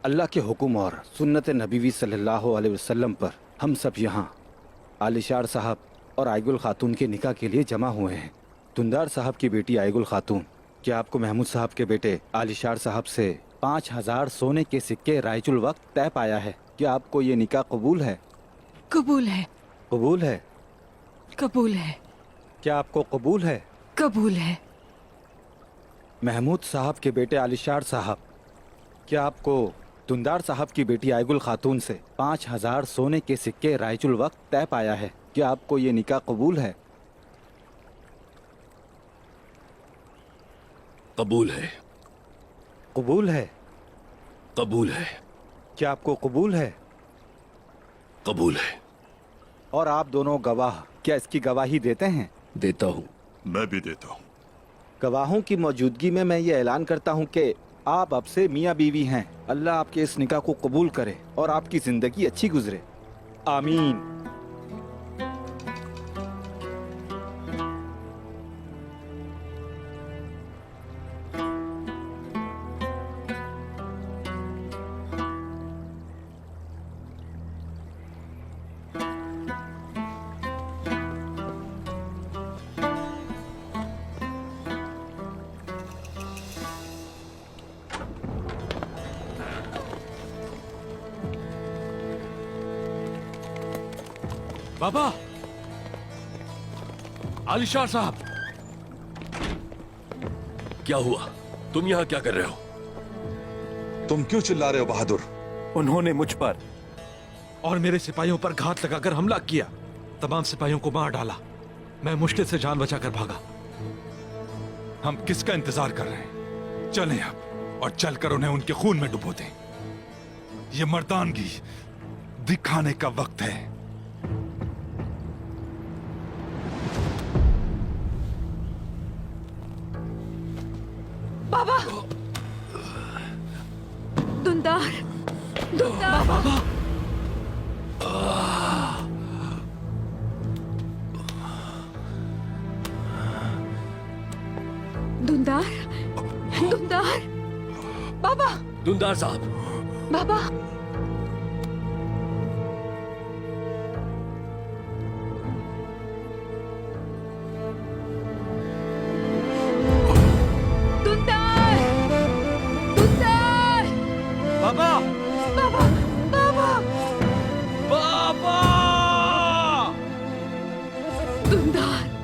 अल्लाह के हुक्म और सुन्नत नबी सल्लल्लाहु अलैहि वसल्लम पर हम सब यहाँ आलिशार साहब और आयगुल खातून के निकाह के लिए जमा हुए हैं। दुंदार साहब की बेटी आयगुल खातून, क्या आपको महमूद साहब के बेटे आलिशार साहब से 5000 सोने के सिक्के राइजुल वक्त तय पाया है? क्या आपको ये निकाह कबूल है? कबूल है। कबूल है? कबूल है। क्या आपको कबूल है? कबूल है। महमूद साहब के बेटे आलिशार साहब, क्या आपको दुंदार साहब की बेटी आयगुल खातून से 5000 सोने के सिक्के राइजुल वक्त तय पाया है? क्या आपको ये निकाह कबूल है? कबूल है। कबूल है? कबूल है। क्या आपको कबूल है? कबूल है। और आप दोनों गवाह क्या इसकी गवाही देते हैं? देता हूँ। मैं भी देता हूँ। गवाहों की मौजूदगी में मैं ये ऐलान करता हूँ कि आप अब से मियाँ बीवी हैं। अल्लाह आपके इस निकाह को कबूल करे और आपकी जिंदगी अच्छी गुजरे। आमीन। बाबा, आलिशार साहब। क्या हुआ? तुम यहाँ क्या कर रहे हो? तुम क्यों चिल्ला रहे हो बहादुर? उन्होंने मुझ पर और मेरे सिपाहियों पर घात लगाकर हमला किया। तमाम सिपाहियों को मार डाला। मैं मुश्किल से जान बचाकर भागा। हम किसका इंतजार कर रहे हैं? चलें अब और चलकर उन्हें उनके खून में डुबो दें। ये मर्दानगी दिखाने का वक्त है। बाबा! दुंदार! दुंदार! बाबा! दुंदार! दुंदार! बाबा! दुंदार साहब! बाबा! दुंदार! दुंदार! बाबा! बाबा! बाबा! बाबा! दुंदार!